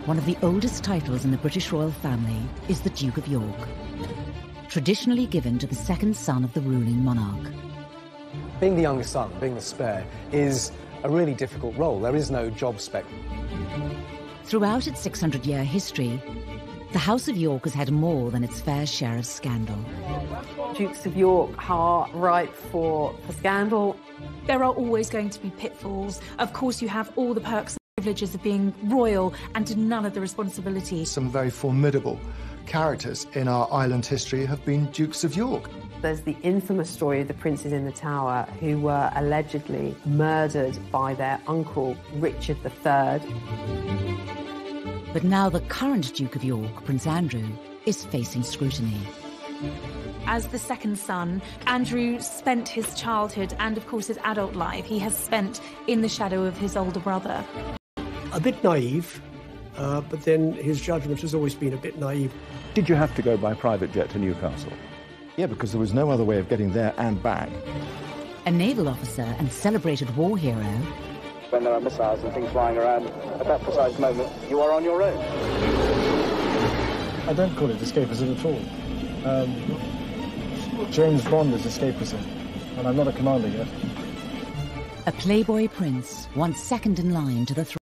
one of the oldest titles in the British royal family is the Duke of York, traditionally given to the second son of the ruling monarch. Being the youngest son, being the spare, is a really difficult role. There is no job spec. Throughout its 600-year history, the House of York has had more than its fair share of scandal. Dukes of York are ripe for scandal. There are always going to be pitfalls. Of course, you have all the perks and privileges of being royal and none of the responsibilities. Some very formidable characters in our island history have been Dukes of York. There's the infamous story of the princes in the Tower who were allegedly murdered by their uncle, Richard III. But now the current Duke of York, Prince Andrew, is facing scrutiny. As the second son, Andrew spent his childhood and, of course, his adult life he has spent in the shadow of his older brother. A bit naive, but then his judgment has always been a bit naive. Did you have to go by private jet to Newcastle? Yeah, because there was no other way of getting there and back. A naval officer and celebrated war hero. When there are missiles and things flying around, at that precise moment, you are on your own. I don't call it escapism at all. James Bond is escapism, and I'm not a commander yet. A playboy prince, once second in line to the throne.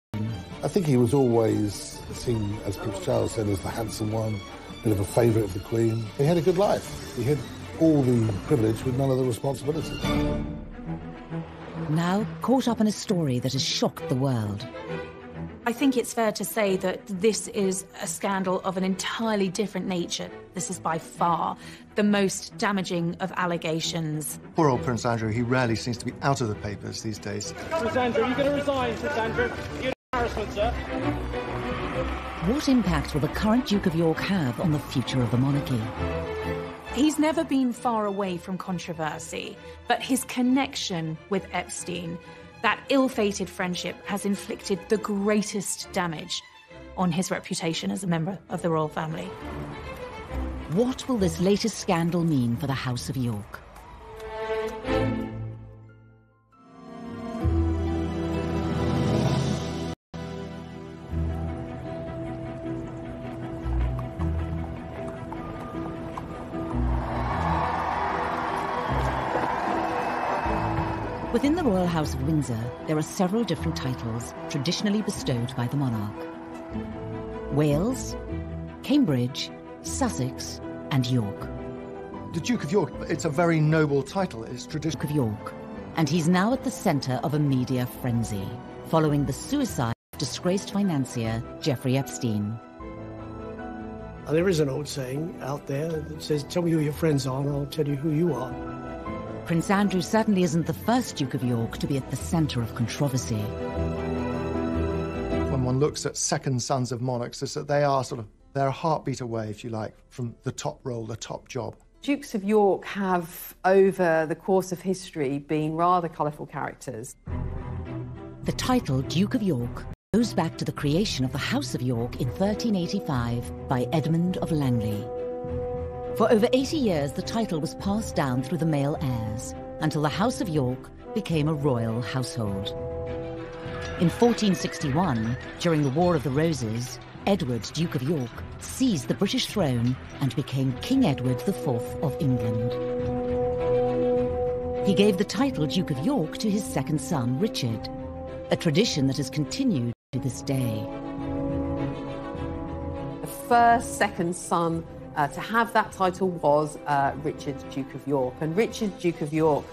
I think he was always seen, as Prince Charles said, as the handsome one, a bit of a favourite of the Queen. He had a good life. He had all the privilege with none of the responsibility. Now caught up in a story that has shocked the world. I think it's fair to say that this is a scandal of an entirely different nature. This is by far the most damaging of allegations. Poor old Prince Andrew, he rarely seems to be out of the papers these days. Prince Andrew, you're going to resign, Prince Andrew. You're an embarrassment, sir. What impact will the current Duke of York have on the future of the monarchy? He's never been far away from controversy, but his connection with Epstein, that ill-fated friendship, has inflicted the greatest damage on his reputation as a member of the royal family. What will this latest scandal mean for the House of York? Within the Royal House of Windsor, there are several different titles traditionally bestowed by the monarch. Wales, Cambridge, Sussex, and York. The Duke of York, it's a very noble title. It's traditional. Duke of York. And he's now at the centre of a media frenzy, following the suicide of disgraced financier Jeffrey Epstein. And there is an old saying out there that says, tell me who your friends are and I'll tell you who you are. Prince Andrew certainly isn't the first Duke of York to be at the centre of controversy. When one looks at second sons of monarchs, is that they're a heartbeat away, if you like, from the top role, the top job. Dukes of York have, over the course of history, been rather colourful characters. The title Duke of York goes back to the creation of the House of York in 1385 by Edmund of Langley. For over 80 years, the title was passed down through the male heirs until the House of York became a royal household. In 1461, during the War of the Roses, Edward, Duke of York, seized the British throne and became King Edward IV of England. He gave the title Duke of York to his second son, Richard, a tradition that has continued to this day. The first second son to have that title was Richard, Duke of York. And Richard, Duke of York,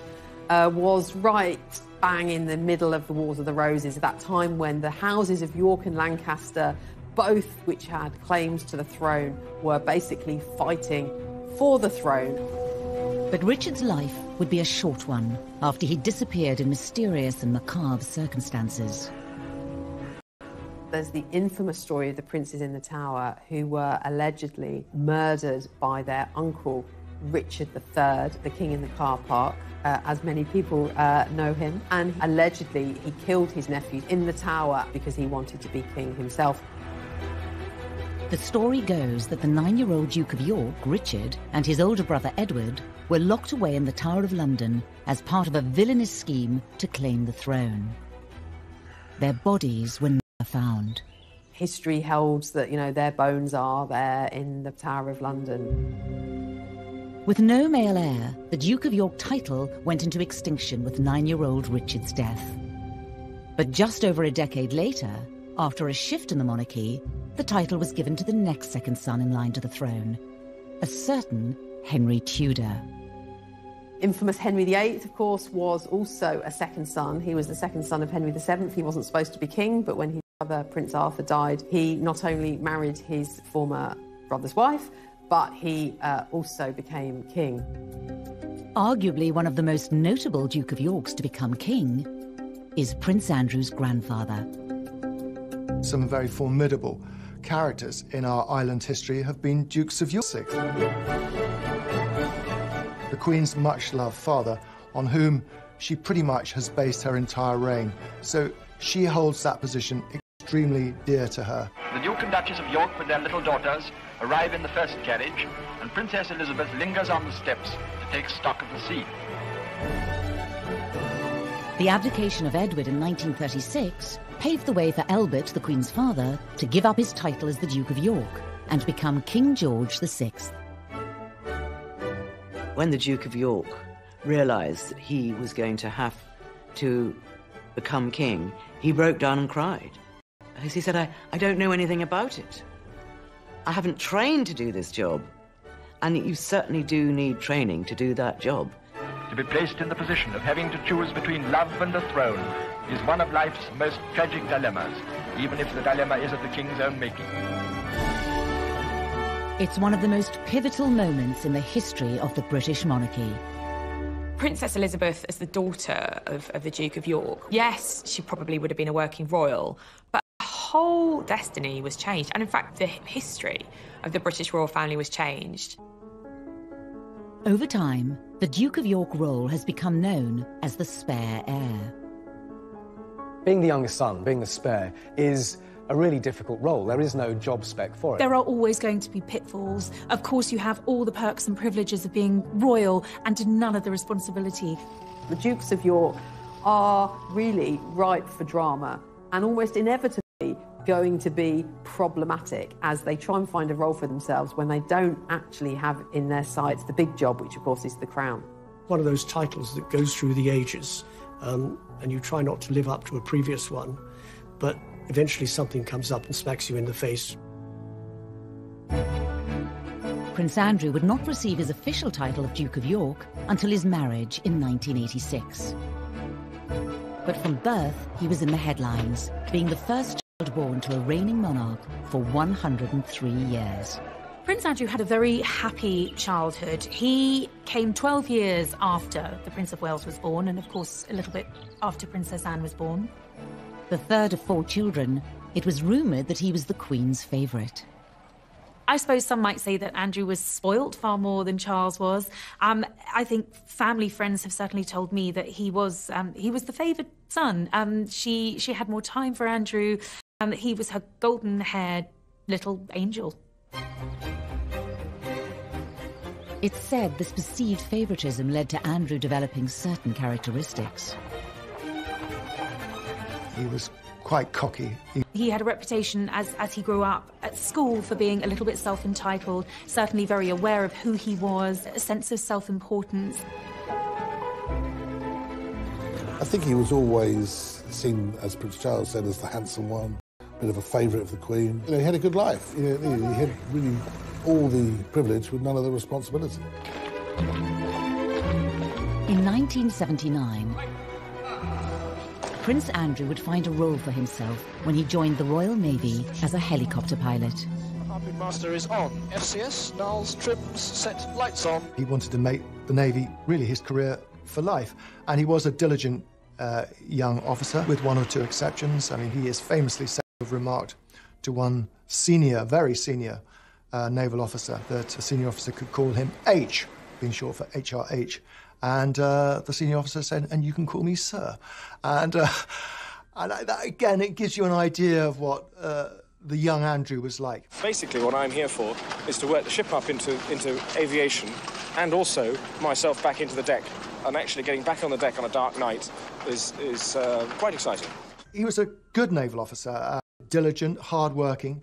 was right bang in the middle of the Wars of the Roses, at that time when the houses of York and Lancaster, both which had claims to the throne, were basically fighting for the throne. But Richard's life would be a short one after he disappeared in mysterious and macabre circumstances. There's the infamous story of the princes in the Tower who were allegedly murdered by their uncle, Richard III, the king in the car park, as many people know him. And allegedly he killed his nephews in the Tower because he wanted to be king himself. The story goes that the 9-year-old Duke of York, Richard, and his older brother Edward were locked away in the Tower of London as part of a villainous scheme to claim the throne. Their bodies were never found. History holds that, you know, their bones are there in the Tower of London. With no male heir, the Duke of York title went into extinction with 9-year-old Richard's death. But just over a decade later, after a shift in the monarchy, the title was given to the next second son in line to the throne, a certain Henry Tudor. Infamous Henry VIII, of course, was also a second son. He was the second son of Henry VII. He wasn't supposed to be king, but when his brother, Prince Arthur, died, he not only married his former brother's wife, but he also became king. Arguably one of the most notable Duke of Yorks to become king is Prince Andrew's grandfather. Some very formidable characters in our island history have been Dukes of York. The Queen's much-loved father, on whom she pretty much has based her entire reign, so she holds that position extremely dear to her. The Duke and Duchess of York with their little daughters arrive in the first carriage, and Princess Elizabeth lingers on the steps to take stock of the scene. The abdication of Edward in 1936 paved the way for Elbert, the Queen's father, to give up his title as the Duke of York and become King George VI. When the Duke of York realised that he was going to have to become king, he broke down and cried. Because he said, I don't know anything about it. I haven't trained to do this job. And you certainly do need training to do that job. To be placed in the position of having to choose between love and the throne is one of life's most tragic dilemmas, even if the dilemma is of the king's own making. It's one of the most pivotal moments in the history of the British monarchy. Princess Elizabeth, as the daughter of the Duke of York, yes, she probably would have been a working royal, but her whole destiny was changed. And in fact, the history of the British royal family was changed. Over time, the Duke of York role has become known as the spare heir. Being the youngest son, being the spare, is a really difficult role. There is no job spec for it. There are always going to be pitfalls. Of course, you have all the perks and privileges of being royal and none of the responsibility. The Dukes of York are really ripe for drama and almost inevitably going to be problematic as they try and find a role for themselves when they don't actually have in their sights the big job, which of course is the crown. One of those titles that goes through the ages, and you try not to live up to a previous one, but eventually something comes up and smacks you in the face. Prince Andrew would not receive his official title of Duke of York until his marriage in 1986. But from birth, he was in the headlines, being the first child born to a reigning monarch for 103 years. Prince Andrew had a very happy childhood. He came 12 years after the Prince of Wales was born, and of course a little bit after Princess Anne was born. The third of 4 children, it was rumoured that he was the Queen's favourite. I suppose some might say that Andrew was spoilt far more than Charles was. I think family friends have certainly told me that he was the favoured son. She had more time for Andrew. He was her golden-haired little angel. It's said this perceived favouritism led to Andrew developing certain characteristics. He was quite cocky. He had a reputation as he grew up at school for being a little bit self-entitled, certainly very aware of who he was, a sense of self-importance. I think he was always seen, as Prince Charles said, as the handsome one, a bit of a favourite of the Queen. You know, he had a good life. He had really all the privilege with none of the responsibility. In 1979, Prince Andrew would find a role for himself when he joined the Royal Navy as a helicopter pilot. Harpoon Master is on. FCS, Niles, trims, set, lights on. He wanted to make the Navy really his career for life, and he was a diligent young officer, with 1 or 2 exceptions. I mean, he is famously said to have remarked to one senior, very senior naval officer that a senior officer could call him H, being short for HRH. And the senior officer said, "And you can call me sir." And again, it gives you an idea of what the young Andrew was like. Basically, what I'm here for is to work the ship up into aviation and also myself back into the deck. And actually getting back on the deck on a dark night is quite exciting. He was a good naval officer. diligent, hard-working.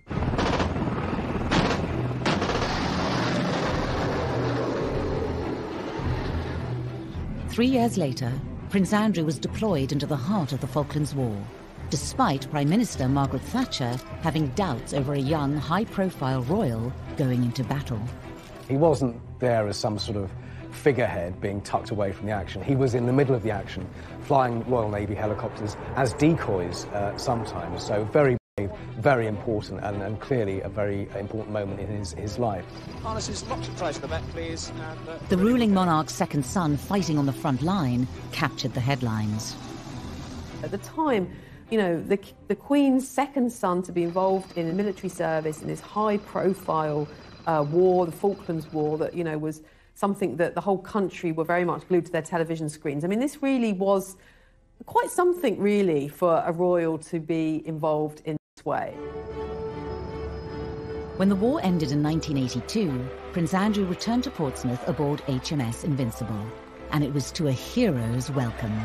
Three years later, Prince Andrew was deployed into the heart of the Falklands War, despite Prime Minister Margaret Thatcher having doubts over a young, high-profile royal going into battle. He wasn't there as some sort of figurehead being tucked away from the action. He was in the middle of the action, flying Royal Navy helicopters as decoys sometimes. So very brave, very important, and clearly a very important moment in his life. Harnesses locked and tight to the back, please. The ruling monarch's second son fighting on the front line captured the headlines. At the time, you know, the Queen's second son to be involved in a military service in this high-profile war, the Falklands War, that, you know, was something that the whole country were very much glued to their television screens. I mean, this really was quite something, really, for a royal to be involved in this way. When the war ended in 1982, Prince Andrew returned to Portsmouth aboard HMS Invincible, and it was to a hero's welcome.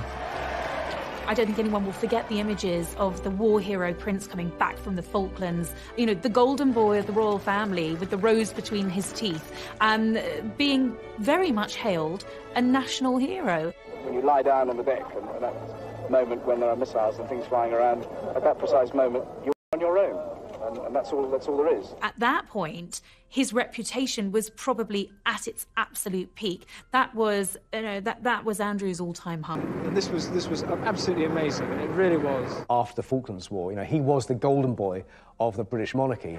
I don't think anyone will forget the images of the war hero Prince coming back from the Falklands, you know, the golden boy of the royal family with the rose between his teeth, being very much hailed a national hero. When you lie down on the deck and at that moment when there are missiles and things flying around, at that precise moment, you're on your own. And that's all there is. At that point, his reputation was probably at its absolute peak. That was, you know, that was Andrew's all-time high. And this was absolutely amazing. It really was. After the Falklands War, you know, he was the golden boy of the British monarchy.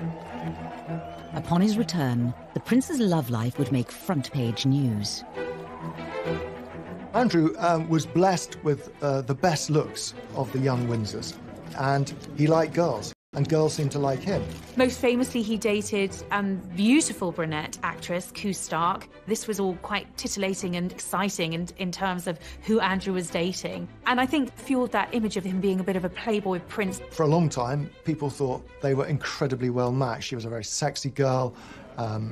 Upon his return, the prince's love life would make front-page news. Andrew was blessed with the best looks of the young Windsors, and he liked girls. And girls seemed to like him. Most famously, he dated beautiful brunette actress Koo Stark. This was all quite titillating and exciting in terms of who Andrew was dating. And I think fueled that image of him being a bit of a playboy prince. For a long time, people thought they were incredibly well matched. She was a very sexy girl.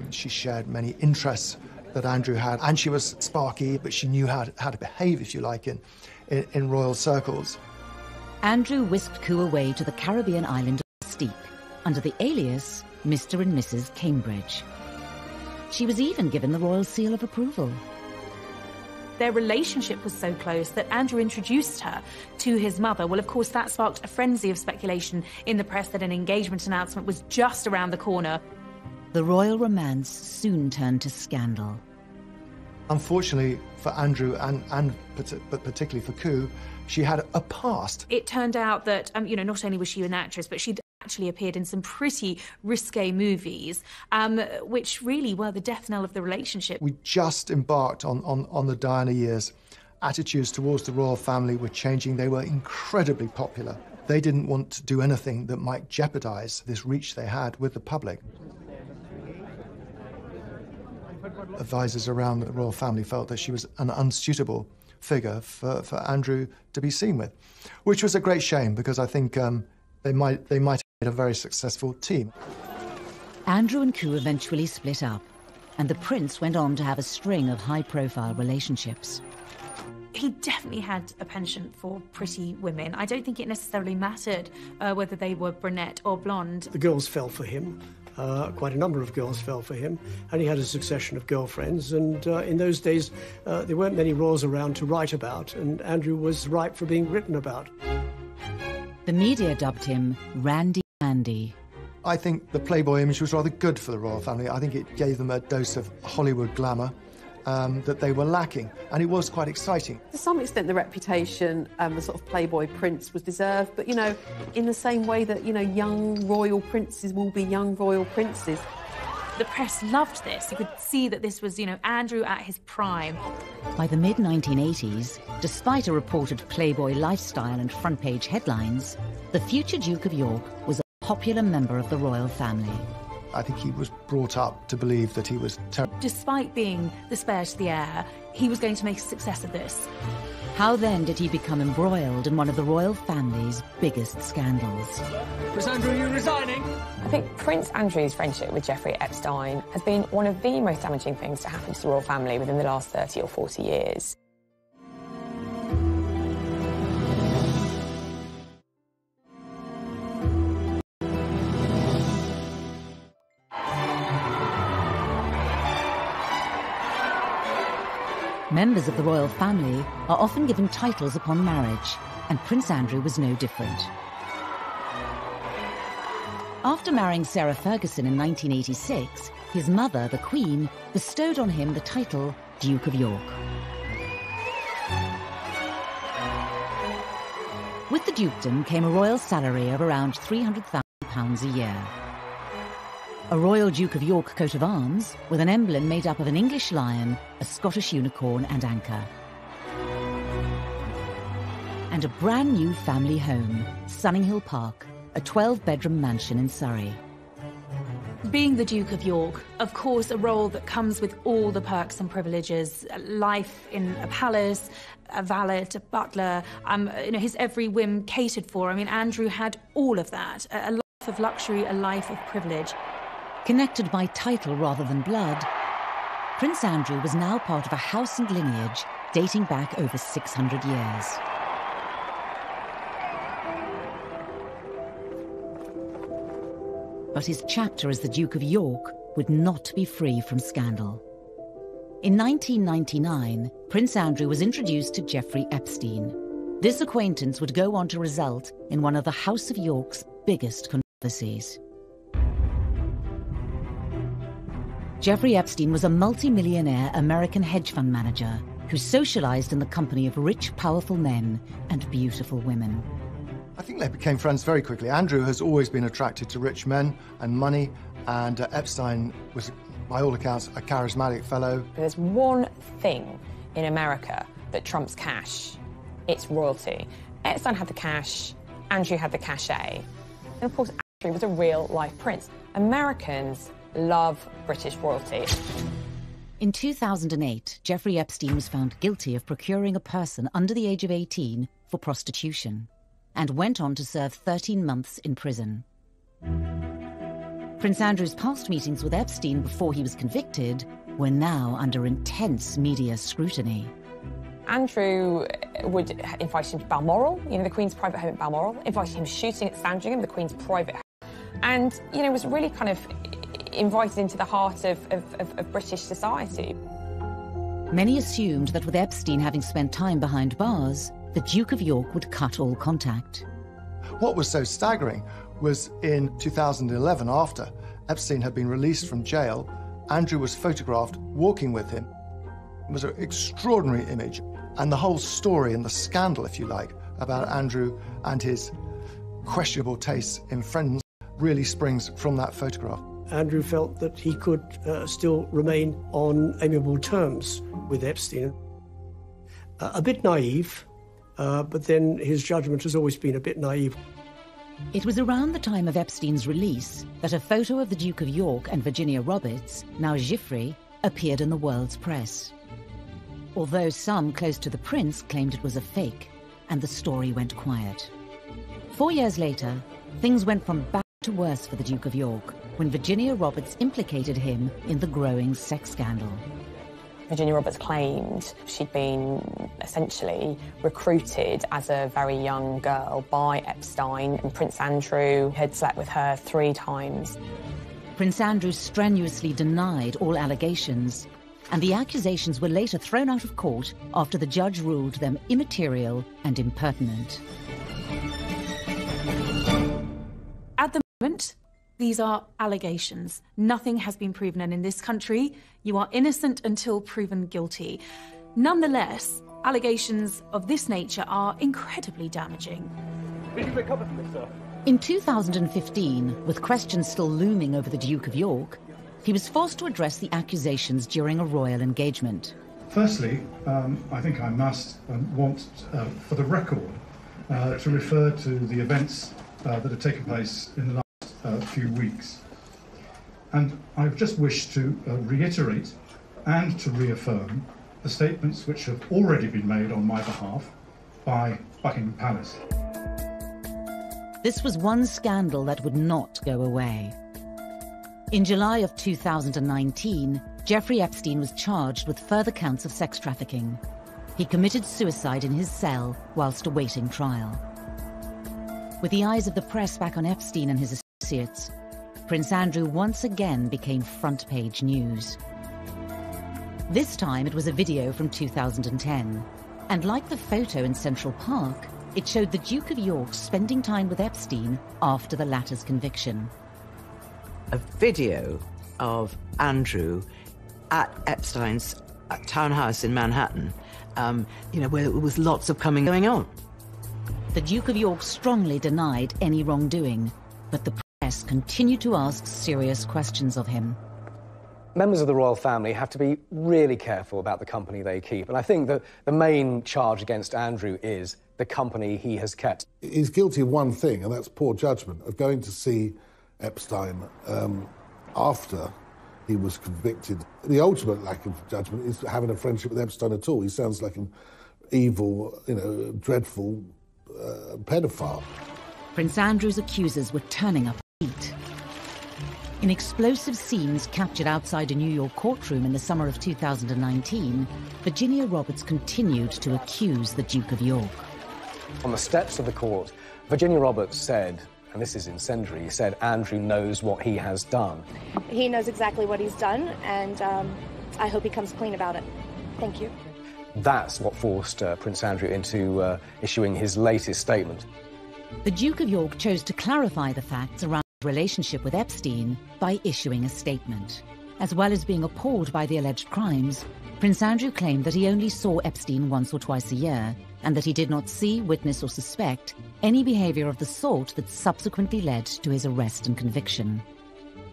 She shared many interests that Andrew had. And she was sparky, but she knew how to behave, if you like, in royal circles. Andrew whisked Koo away to the Caribbean island of Steep, under the alias Mr. and Mrs. Cambridge. She was even given the royal seal of approval. Their relationship was so close that Andrew introduced her to his mother. Well, of course, that sparked a frenzy of speculation in the press that an engagement announcement was just around the corner. The royal romance soon turned to scandal. Unfortunately for Andrew but particularly for Koo, she had a past. It turned out that, you know, not only was she an actress, but she'd actually appeared in some pretty risque movies, which really were the death knell of the relationship. We just embarked on the Diana years. Attitudes towards the royal family were changing. They were incredibly popular. They didn't want to do anything that might jeopardize this reach they had with the public. Advisors around the royal family felt that she was an unsuitable figure for Andrew to be seen with, which was a great shame because I think they might have made a very successful team. Andrew and Koo eventually split up, and the prince went on to have a string of high-profile relationships. He definitely had a penchant for pretty women. I don't think it necessarily mattered whether they were brunette or blonde. The girls fell for him. Quite a number of girls fell for him, and he had a succession of girlfriends. And in those days, there weren't many royals around to write about, and Andrew was ripe for being written about. The media dubbed him Randy Andy. I think the Playboy image was rather good for the royal family. I think it gave them a dose of Hollywood glamour that they were lacking, and it was quite exciting. To some extent, the reputation, the sort of Playboy prince was deserved, but, you know, in the same way that, you know, young royal princes will be young royal princes. The press loved this. You could see that this was, you know, Andrew at his prime. By the mid-1980s, despite a reported Playboy lifestyle and front-page headlines, the future Duke of York was a popular member of the royal family. I think he was brought up to believe that he was terrible. Despite being the spare to the heir, he was going to make a success of this. How then did he become embroiled in one of the royal family's biggest scandals? Prince Andrew, are you resigning? I think Prince Andrew's friendship with Jeffrey Epstein has been one of the most damaging things to happen to the royal family within the last 30 or 40 years. Members of the royal family are often given titles upon marriage, and Prince Andrew was no different. After marrying Sarah Ferguson in 1986, his mother, the Queen, bestowed on him the title Duke of York. With the dukedom came a royal salary of around £300,000 a year. A Royal Duke of York coat of arms with an emblem made up of an English lion, a Scottish unicorn and anchor. And a brand new family home, Sunninghill Park, a 12-bedroom mansion in Surrey. Being the Duke of York, of course, a role that comes with all the perks and privileges, life in a palace, a valet, a butler, his every whim catered for. I mean, Andrew had all of that, a life of luxury, a life of privilege. Connected by title rather than blood, Prince Andrew was now part of a house and lineage dating back over 600 years. But his chapter as the Duke of York would not be free from scandal. In 1999, Prince Andrew was introduced to Jeffrey Epstein. This acquaintance would go on to result in one of the House of York's biggest controversies. Jeffrey Epstein was a multi-millionaire American hedge fund manager who socialized in the company of rich, powerful men and beautiful women. I think they became friends very quickly. Andrew has always been attracted to rich men and money, and Epstein was, by all accounts, a charismatic fellow. There's one thing in America that trumps cash. It's royalty. Epstein had the cash, Andrew had the cachet. And of course, Andrew was a real-life prince. Americans love British royalty. In 2008, Jeffrey Epstein was found guilty of procuring a person under the age of 18 for prostitution, and went on to serve 13 months in prison. Prince Andrew's past meetings with Epstein before he was convicted were now under intense media scrutiny. Andrew would invite him to Balmoral, the Queen's private home at Balmoral, invite him shooting at Sandringham, the Queen's private home, and, was really kind of invited into the heart of British society. Many assumed that with Epstein having spent time behind bars, the Duke of York would cut all contact. What was so staggering was in 2011, after Epstein had been released from jail, Andrew was photographed walking with him. It was an extraordinary image, and the whole story and the scandal, if you like, about Andrew and his questionable tastes in friends really springs from that photograph. Andrew felt that he could still remain on amiable terms with Epstein. A bit naive, but then his judgment has always been a bit naive. It was around the time of Epstein's release that a photo of the Duke of York and Virginia Roberts, now Giuffre, appeared in the world's press. Although some close to the prince claimed it was a fake, and the story went quiet. 4 years later, things went from bad to worse for the Duke of York, when Virginia Roberts implicated him in the growing sex scandal. Virginia Roberts claimed she'd been essentially recruited as a very young girl by Epstein, and Prince Andrew had slept with her 3 times. Prince Andrew strenuously denied all allegations, and the accusations were later thrown out of court after the judge ruled them immaterial and impertinent. At the moment, these are allegations. Nothing has been proven, and in this country, you are innocent until proven guilty. Nonetheless, allegations of this nature are incredibly damaging. Did you recover from this, sir? In 2015, with questions still looming over the Duke of York, he was forced to address the accusations during a royal engagement. Firstly, I think I must want, for the record, to refer to the events that have taken place in the last few weeks. And I just wish to reiterate and to reaffirm the statements which have already been made on my behalf by Buckingham Palace. This was one scandal that would not go away. In July of 2019, Jeffrey Epstein was charged with further counts of sex trafficking. He committed suicide in his cell whilst awaiting trial. With the eyes of the press back on Epstein and his associates, Prince Andrew once again became front-page news. This time it was a video from 2010. And like the photo in Central Park, it showed the Duke of York spending time with Epstein after the latter's conviction. A video of Andrew at Epstein's townhouse in Manhattan, where there was lots of going on. The Duke of York strongly denied any wrongdoing, but the press continued to ask serious questions of him. Members of the royal family have to be really careful about the company they keep, and I think that the main charge against Andrew is the company he has kept. He's guilty of one thing, and that's poor judgment, of going to see Epstein after he was convicted. The ultimate lack of judgment is having a friendship with Epstein at all. He sounds like an evil, dreadful pedophile. Prince Andrew's accusers were turning up heat. In explosive scenes captured outside a New York courtroom in the summer of 2019, Virginia Roberts continued to accuse the Duke of York. On the steps of the court, Virginia Roberts said, and this is incendiary, said Andrew knows what he has done. He knows exactly what he's done, and I hope he comes clean about it. Thank you. That's what forced Prince Andrew into issuing his latest statement. The Duke of York chose to clarify the facts around his relationship with Epstein by issuing a statement. As well as being appalled by the alleged crimes, Prince Andrew claimed that he only saw Epstein once or twice a year, and that he did not see, witness or suspect any behaviour of the sort that subsequently led to his arrest and conviction.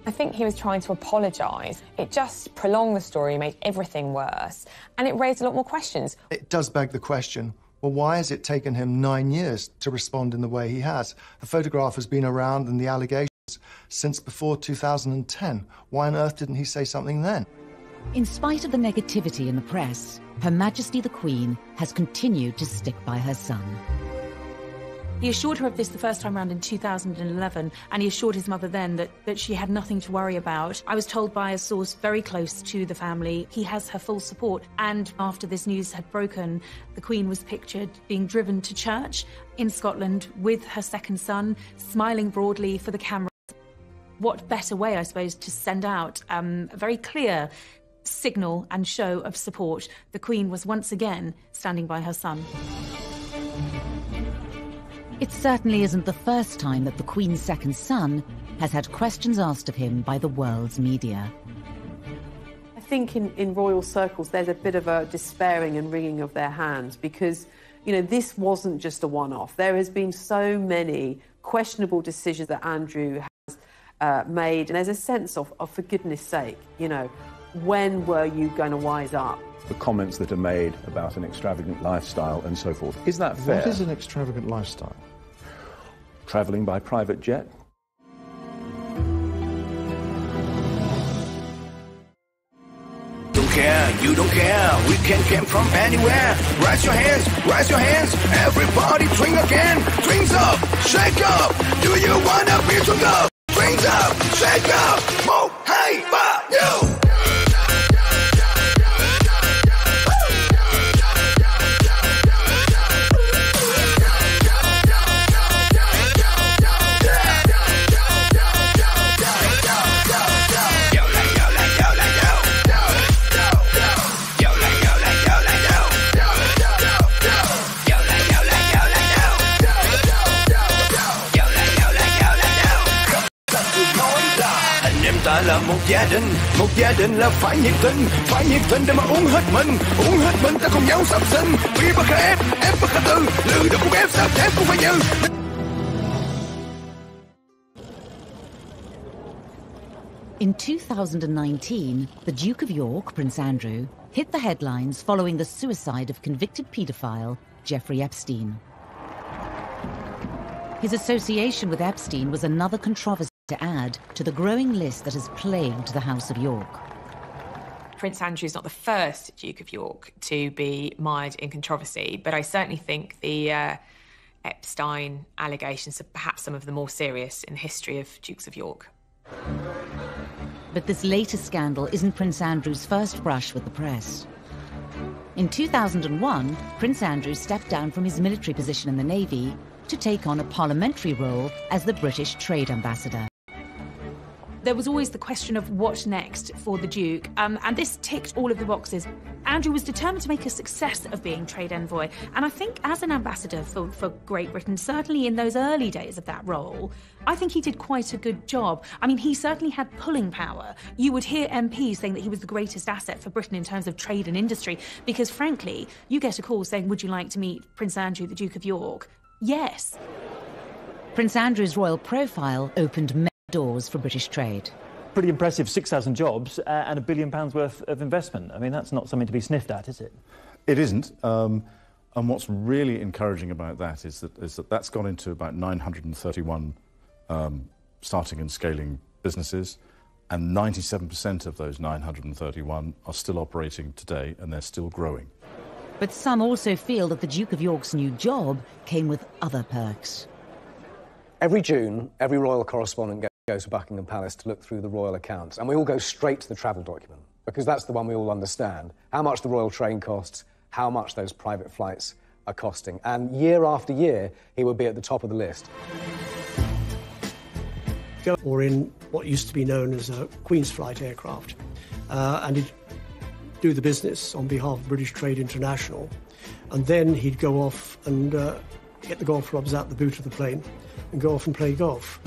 I think he was trying to apologise. It just prolonged the story, made everything worse, and it raised a lot more questions. It does beg the question, well, why has it taken him 9 years to respond in the way he has? The photograph has been around and the allegations since before 2010. Why on earth didn't he say something then? In spite of the negativity in the press, Her Majesty the Queen has continued to stick by her son. He assured her of this the first time round in 2011, and he assured his mother then that she had nothing to worry about. I was told by a source very close to the family he has her full support, and after this news had broken, the Queen was pictured being driven to church in Scotland with her second son, smiling broadly for the camera. What better way, I suppose, to send out a very clear signal and show of support? The Queen was once again standing by her son. It certainly isn't the first time that the Queen's second son has had questions asked of him by the world's media. I think in royal circles there's a bit of a despairing and wringing of their hands because, this wasn't just a one-off. There has been so many questionable decisions that Andrew has made, and there's a sense of for goodness sake, when were you going to wise up? The comments that are made about an extravagant lifestyle and so forth. Is that fair? What is an extravagant lifestyle? Travelling by private jet? Don't care, you don't care, we can come from anywhere. Raise your hands, everybody drink again. Drinks up, shake up, do you wanna be drunk up? Drinks up, shake up, move, hey, but you. Ta là một gia đình là phải nhiệt tình để mà uống hết mình ta cùng nhau sắp sinh vì bất khả ép bất khả tư lừa được cũng ép sao ép cũng phải như. In 2019, the Duke of York, Prince Andrew, hit the headlines following the suicide of convicted paedophile Jeffrey Epstein. His association with Epstein was another controversy to add to the growing list that has plagued the House of York. Prince Andrew is not the first Duke of York to be mired in controversy, but I certainly think the Epstein allegations are perhaps some of the more serious in the history of Dukes of York. But this latest scandal isn't Prince Andrew's first brush with the press. In 2001, Prince Andrew stepped down from his military position in the Navy to take on a parliamentary role as the British Trade Ambassador. There was always the question of what next for the Duke, and this ticked all of the boxes. Andrew was determined to make a success of being trade envoy, and I think as an ambassador for Great Britain, certainly in those early days of that role, I think he did quite a good job. I mean, he certainly had pulling power. You would hear MPs saying that he was the greatest asset for Britain in terms of trade and industry, because frankly, you get a call saying, would you like to meet Prince Andrew, the Duke of York? Yes. Prince Andrew's royal profile opened many doors for British trade. Pretty impressive, 6,000 jobs and £1 billion worth of investment. I mean, that's not something to be sniffed at, is it? It isn't. And what's really encouraging about that is that that's gone into about 931 starting and scaling businesses, and 97% of those 931 are still operating today, and they're still growing. But some also feel that the Duke of York's new job came with other perks. Every June, every royal correspondent goes to Buckingham Palace to look through the royal accounts, and we all go straight to the travel document, because that's the one we all understand. How much the royal train costs, how much those private flights are costing. And year after year, he would be at the top of the list. Or in what used to be known as a Queen's Flight aircraft, and he'd do the business on behalf of British Trade International, and then he'd go off and get the golf clubs out the boot of the plane and go off and play golf.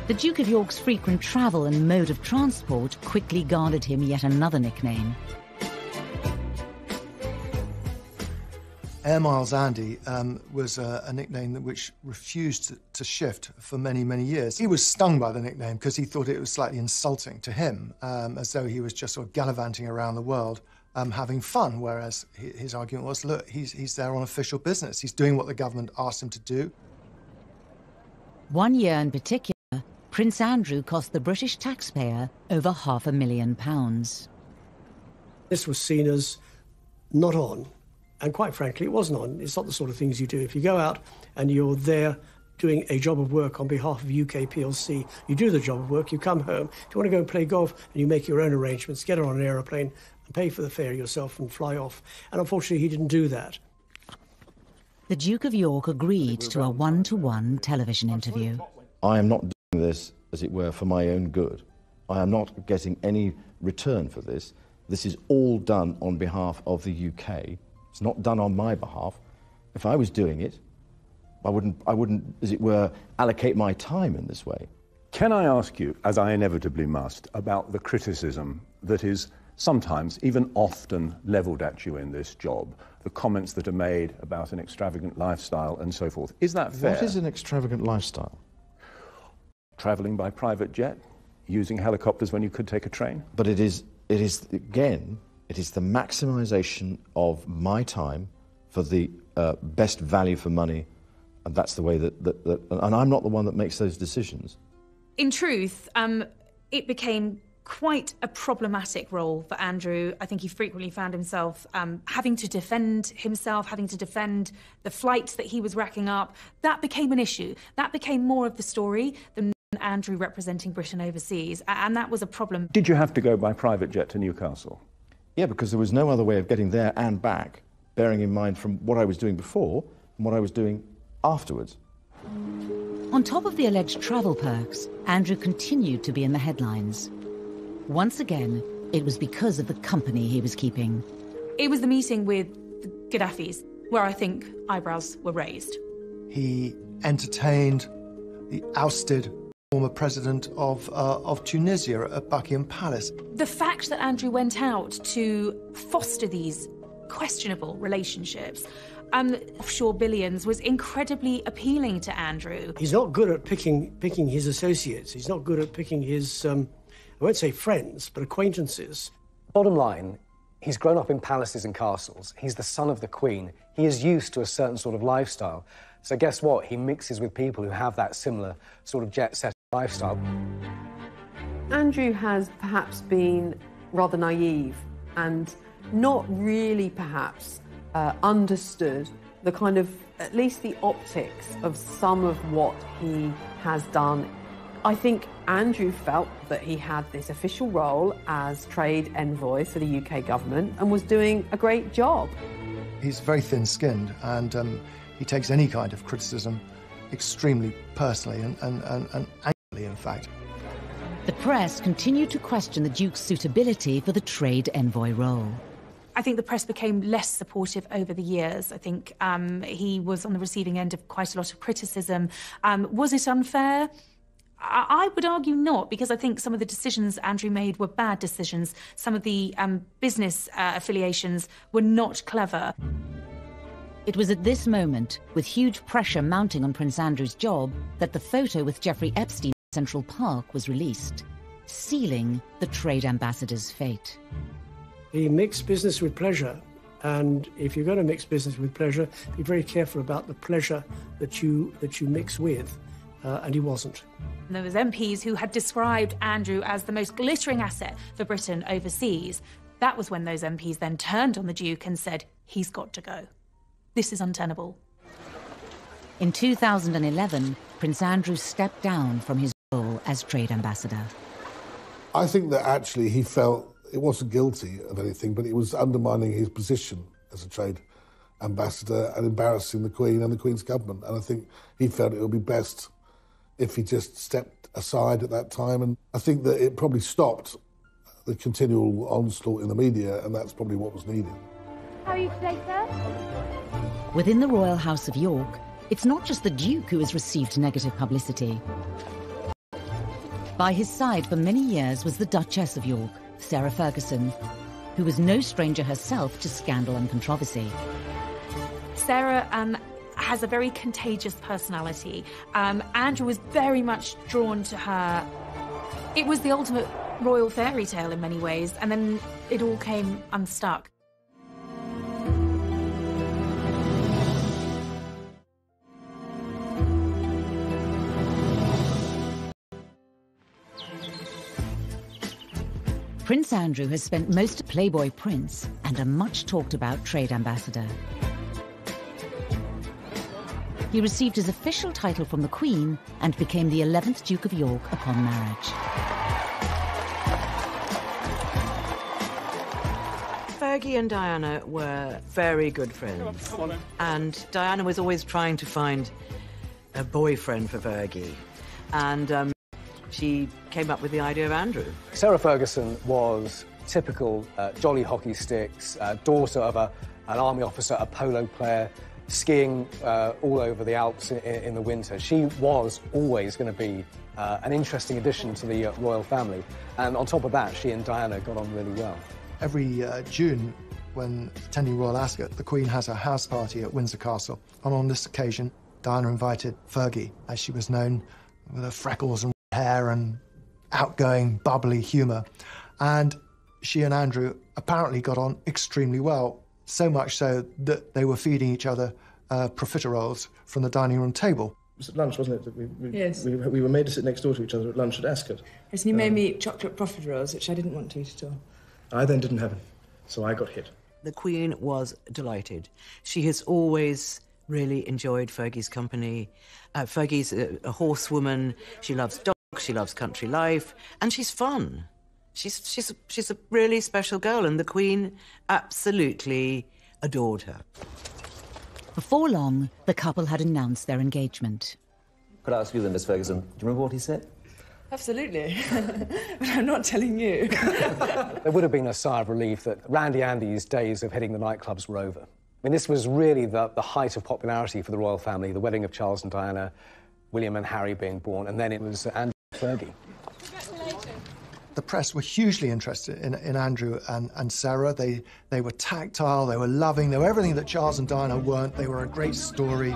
The Duke of York's frequent travel and mode of transport quickly garnered him yet another nickname. Air Miles Andy was a nickname which refused to shift for many, many years. He was stung by the nickname because he thought it was slightly insulting to him, as though he was just sort of gallivanting around the world, having fun, whereas his argument was, look, he's there on official business. He's doing what the government asked him to do. One year in particular, Prince Andrew cost the British taxpayer over £500,000. This was seen as not on, and quite frankly, it wasn't on. It's not the sort of things you do. If you go out and you're there doing a job of work on behalf of UK PLC, you do the job of work, you come home. If you want to go and play golf, and you make your own arrangements, get on an aeroplane and pay for the fare yourself and fly off. And unfortunately, he didn't do that. The Duke of York agreed to a one-to-one television interview. I am not doing this, as it were, for my own good. I am not getting any return for this. This is all done on behalf of the UK. It's not done on my behalf. If I was doing it, I wouldn't, as it were, allocate my time in this way. Can I ask you, as I inevitably must, about the criticism that is sometimes, even often, levelled at you in this job, the comments that are made about an extravagant lifestyle and so forth? Is that fair? What is an extravagant lifestyle? Travelling by private jet, using helicopters when you could take a train? But it is again, it is the maximisation of my time for the best value for money, and that's the way that and I'm not the one that makes those decisions. In truth, it became quite a problematic role for Andrew. I think he frequently found himself having to defend himself, having to defend the flights that he was racking up. That became an issue. That became more of the story than Andrew representing Britain overseas, and that was a problem. Did you have to go by private jet to Newcastle? Yeah, because there was no other way of getting there and back, bearing in mind from what I was doing before and what I was doing afterwards. On top of the alleged travel perks, Andrew continued to be in the headlines. Once again, it was because of the company he was keeping. It was the meeting with the Gaddafis where I think eyebrows were raised. He entertained the ousted former president of Tunisia at Buckingham Palace. The fact that Andrew went out to foster these questionable relationships and offshore billions was incredibly appealing to Andrew. He's not good at picking his associates. He's not good at picking his, I won't say friends, but acquaintances. Bottom line, he's grown up in palaces and castles. He's the son of the Queen. He is used to a certain sort of lifestyle. So guess what? He mixes with people who have that similar sort of jet-set lifestyle. Andrew has perhaps been rather naive and not really perhaps understood the kind of, at least the optics of some of what he has done. I think Andrew felt that he had this official role as trade envoy for the UK government and was doing a great job. He's very thin-skinned, and he takes any kind of criticism extremely personally and angrily, in fact. The press continued to question the Duke's suitability for the trade envoy role. I think the press became less supportive over the years. I think he was on the receiving end of quite a lot of criticism. Was it unfair? I would argue not, because I think some of the decisions Andrew made were bad decisions. Some of the business affiliations were not clever. It was at this moment, with huge pressure mounting on Prince Andrew's job, that the photo with Jeffrey Epstein in Central Park was released, sealing the trade ambassador's fate. He mixed business with pleasure, and if you're going to mix business with pleasure, be very careful about the pleasure that you mix with, and he wasn't. There was MPs who had described Andrew as the most glittering asset for Britain overseas. That was when those MPs then turned on the Duke and said, he's got to go. This is untenable. In 2011, Prince Andrew stepped down from his role as trade ambassador. I think that actually he felt it wasn't guilty of anything, but it was undermining his position as a trade ambassador and embarrassing the Queen and the Queen's government. And I think he felt it would be best if he just stepped aside at that time. And I think that it probably stopped the continual onslaught in the media, and that's probably what was needed. How are you today, sir? Within the Royal House of York, it's not just the Duke who has received negative publicity. By his side for many years was the Duchess of York, Sarah Ferguson, who was no stranger herself to scandal and controversy. Sarah has a very contagious personality. Andrew was very much drawn to her. It was the ultimate royal fairy tale in many ways, and then it all came unstuck. Prince Andrew has spent most of Playboy Prince and a much-talked-about trade ambassador. He received his official title from the Queen and became the 11th Duke of York upon marriage. Fergie and Diana were very good friends. And Diana was always trying to find a boyfriend for Fergie. And she came up with the idea of Andrew. Sarah Ferguson was typical jolly hockey sticks, daughter of an army officer, a polo player, skiing all over the Alps in the winter. She was always going to be an interesting addition to the royal family. And on top of that, she and Diana got on really well. Every June, when attending royal ascot, the Queen has a house party at Windsor Castle. And on this occasion, Diana invited Fergie, as she was known, with her freckles and hair and outgoing, bubbly humour. And she and Andrew apparently got on extremely well, so much so that they were feeding each other profiteroles from the dining room table. It was at lunch, wasn't it? Yes. We were made to sit next door to each other at lunch at Ascot. Yes, and you made me eat chocolate profiteroles, which I didn't want to eat at all. I then didn't have it, so I got hit. The Queen was delighted. She has always really enjoyed Fergie's company. Fergie's a horsewoman. She loves dogs. She loves country life, and she's fun. She's a really special girl, and the Queen absolutely adored her. Before long, the couple had announced their engagement. Could I ask you then, Miss Ferguson, do you remember what he said? Absolutely. But I'm not telling you. There would have been a sigh of relief that Randy Andy's days of hitting the nightclubs were over. I mean, this was really the height of popularity for the royal family, the wedding of Charles and Diana, William and Harry being born, and then it was Andrew and Fergie. The press were hugely interested in Andrew and Sarah. They were tactile, they were loving, they were everything that Charles and Diana weren't. They were a great story.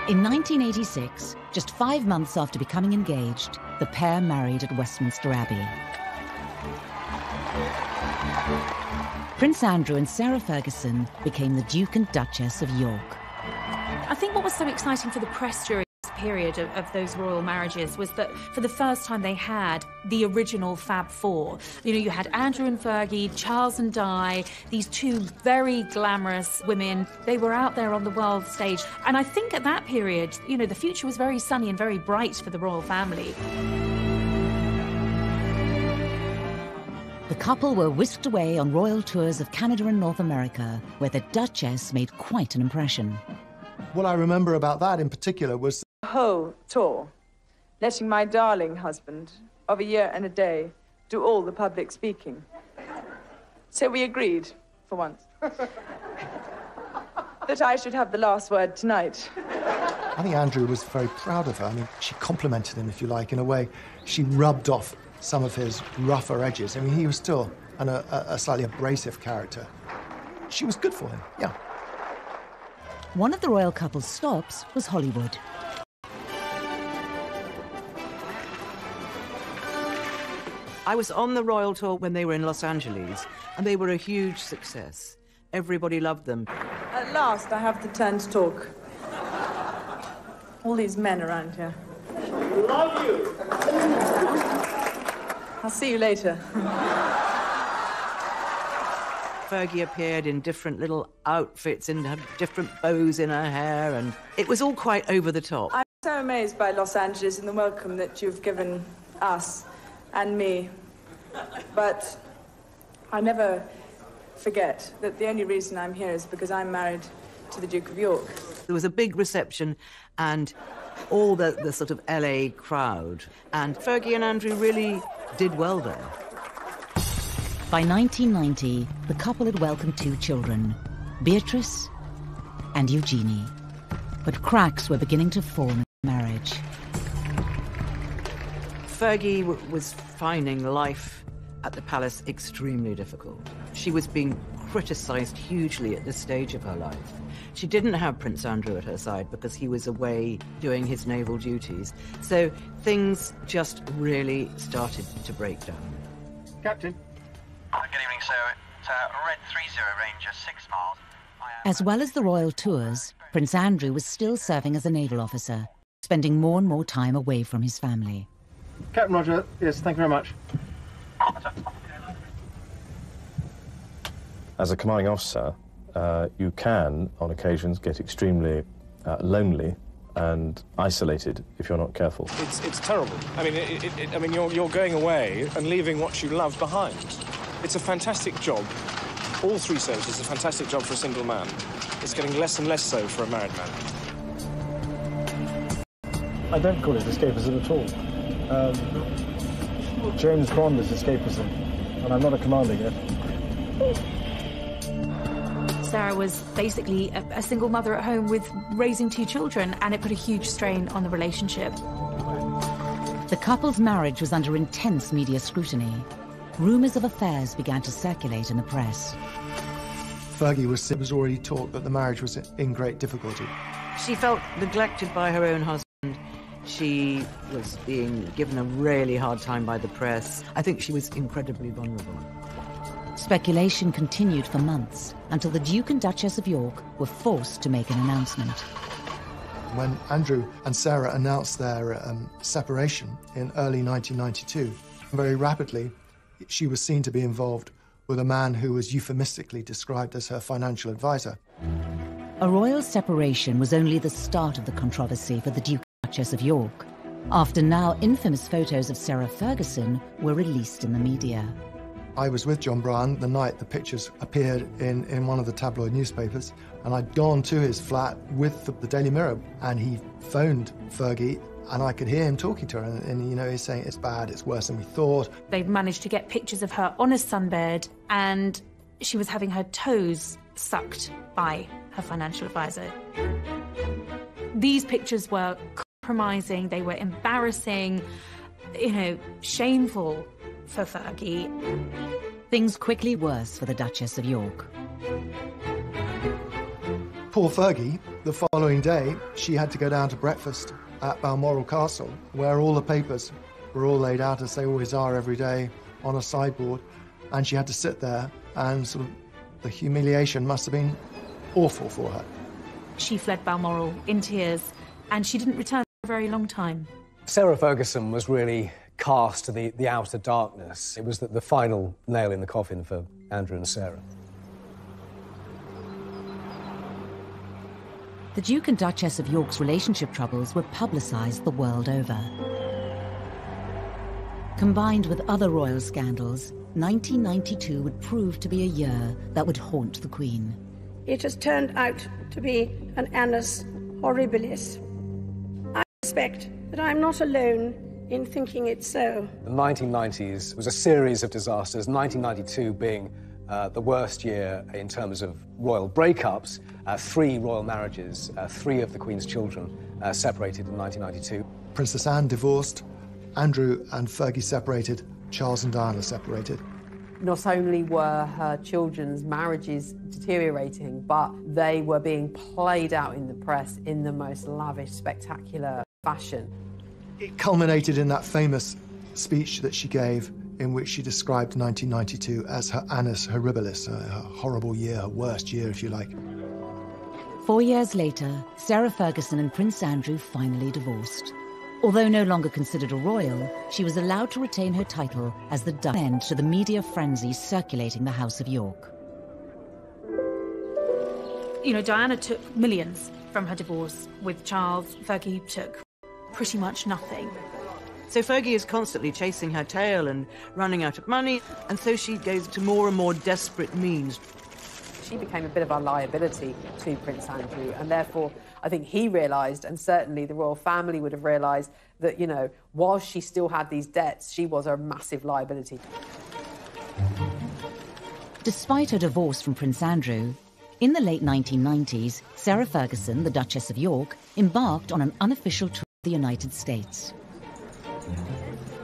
In 1986, just 5 months after becoming engaged, the pair married at Westminster Abbey. Prince Andrew and Sarah Ferguson became the Duke and Duchess of York. I think what was so exciting for the press during this period of those royal marriages was that for the first time they had the original Fab Four. You know, you had Andrew and Fergie, Charles and Di, these two very glamorous women. They were out there on the world stage. And I think at that period, you know, the future was very sunny and very bright for the royal family. The couple were whisked away on royal tours of Canada and North America, where the Duchess made quite an impression. What I remember about that in particular was the whole tour letting my darling husband of a year and a day do all the public speaking. So we agreed, for once, that I should have the last word tonight. I think Andrew was very proud of her. I mean, she complimented him, if you like, in a way. She rubbed off some of his rougher edges. I mean, he was still a slightly abrasive character. She was good for him, yeah. One of the royal couple's stops was Hollywood. I was on the royal tour when they were in Los Angeles, and they were a huge success. Everybody loved them. At last, I have the turn to talk. All these men around here. Love you! I'll see you later. Fergie appeared in different little outfits and had different bows in her hair, and it was all quite over the top. I'm so amazed by Los Angeles and the welcome that you've given us and me. But I never forget that the only reason I'm here is because I'm married to the Duke of York. There was a big reception and all the sort of LA crowd, and Fergie and Andrew really did well there. By 1990, the couple had welcomed 2 children, Beatrice and Eugenie. But cracks were beginning to form in the marriage. Fergie was finding life at the palace extremely difficult. She was being criticised hugely at this stage of her life. She didn't have Prince Andrew at her side because he was away doing his naval duties. So things just really started to break down. Captain. Good evening, sir. It's Red 30 Ranger, 6 miles. As well as the royal tours, Prince Andrew was still serving as a naval officer, spending more and more time away from his family. Captain Roger, yes, thank you very much. As a commanding officer, you can, on occasions, get extremely lonely and isolated if you're not careful. It's terrible. I mean, you're going away and leaving what you love behind. It's a fantastic job. All 3 services is a fantastic job for a single man. It's getting less and less so for a married man. I don't call it escapism at all. James Bond is escapism, and I'm not a commander yet. Sarah was basically a single mother at home with raising 2 children, and it put a huge strain on the relationship. The couple's marriage was under intense media scrutiny. Rumours of affairs began to circulate in the press. Fergie was already taught that the marriage was in great difficulty. She felt neglected by her own husband. She was being given a really hard time by the press. I think she was incredibly vulnerable. Speculation continued for months until the Duke and Duchess of York were forced to make an announcement. When Andrew and Sarah announced their separation in early 1992, very rapidly she was seen to be involved with a man who was euphemistically described as her financial advisor. A royal separation was only the start of the controversy for the Duke and Duchess of York, after now infamous photos of Sarah Ferguson were released in the media. I was with John Bryan the night the pictures appeared in one of the tabloid newspapers, and I'd gone to his flat with the Daily Mirror, and he phoned Fergie, and I could hear him talking to her, and you know, he's saying, it's bad, it's worse than we thought. They'd managed to get pictures of her on a sunbed, and she was having her toes sucked by her financial advisor. These pictures were compromising, they were embarrassing, you know, shameful for Fergie. Things quickly worse for the Duchess of York. Poor Fergie, the following day, she had to go down to breakfast at Balmoral Castle, where all the papers were all laid out, as they always are every day, on a sideboard, and she had to sit there, and sort of the humiliation must have been awful for her. She fled Balmoral in tears, and she didn't return for a very long time. Sarah Ferguson was really cast to the outer darkness. It was the final nail in the coffin for Andrew and Sarah. The Duke and Duchess of York's relationship troubles were publicised the world over. Combined with other royal scandals, 1992 would prove to be a year that would haunt the Queen. It has turned out to be an annus horribilis. I suspect that I'm not alone in thinking it so. The 1990s was a series of disasters, 1992 being the worst year in terms of royal breakups. 3 royal marriages, 3 of the Queen's children separated in 1992. Princess Anne divorced, Andrew and Fergie separated, Charles and Diana separated. Not only were her children's marriages deteriorating, but they were being played out in the press in the most lavish, spectacular fashion. It culminated in that famous speech that she gave in which she described 1992 as her annus horribilis, her horrible year, her worst year, if you like. 4 years later, Sarah Ferguson and Prince Andrew finally divorced. Although no longer considered a royal, she was allowed to retain her title as the end to the media frenzy circulating the House of York. You know, Diana took millions from her divorce with Charles. Fergie took pretty much nothing. So Fergie is constantly chasing her tail and running out of money, and so she goes to more and more desperate means. She became a bit of a liability to Prince Andrew, and therefore I think he realised, and certainly the royal family would have realised, that, you know, while she still had these debts, she was a massive liability. Despite her divorce from Prince Andrew, in the late 1990s, Sarah Ferguson, the Duchess of York, embarked on an unofficial tour of the United States.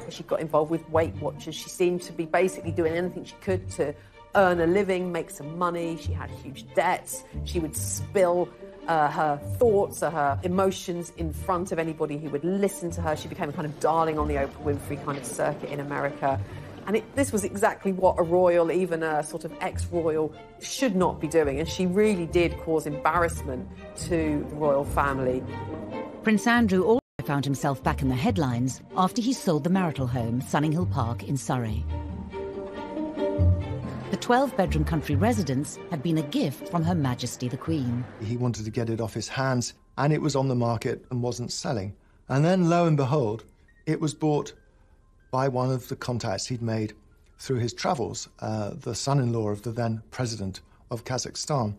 She got involved with Weight Watchers. She seemed to be basically doing anything she could to earn a living, make some money. She had huge debts. She would spill her thoughts or her emotions in front of anybody who would listen to her. She became a kind of darling on the Oprah Winfrey kind of circuit in America. And this was exactly what a royal, even a sort of ex-royal, should not be doing. And she really did cause embarrassment to the royal family. Prince Andrew also found himself back in the headlines after he sold the marital home, Sunninghill Park in Surrey. The 12-bedroom country residence had been a gift from Her Majesty the Queen. He wanted to get it off his hands, and it was on the market and wasn't selling. And then, lo and behold, it was bought by one of the contacts he'd made through his travels, the son-in-law of the then president of Kazakhstan.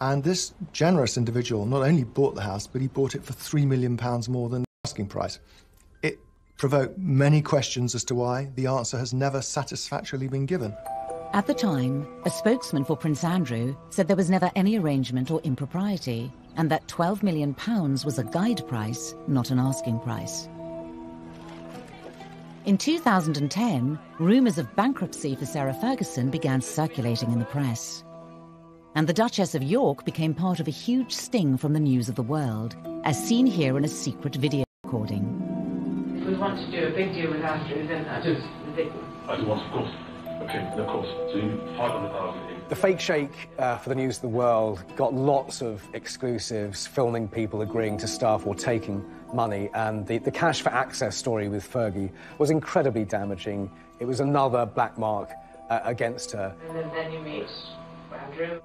And this generous individual not only bought the house, but he bought it for £3 million more than the asking price. It provoked many questions as to why. The answer has never satisfactorily been given. At the time, a spokesman for Prince Andrew said there was never any arrangement or impropriety, and that £12 million was a guide price, not an asking price. In 2010, rumours of bankruptcy for Sarah Ferguson began circulating in the press. And the Duchess of York became part of a huge sting from the news of the world, as seen here in a secret video recording. If we want to do a big deal with Andrew, then that is ridiculous. I do want, of course. Okay, of course. So you 500,000. The fake shake for the news of the world got lots of exclusives, filming people agreeing to stuff or taking money, and the cash for access story with Fergie was incredibly damaging. It was another black mark against her. And then you meet Andrew.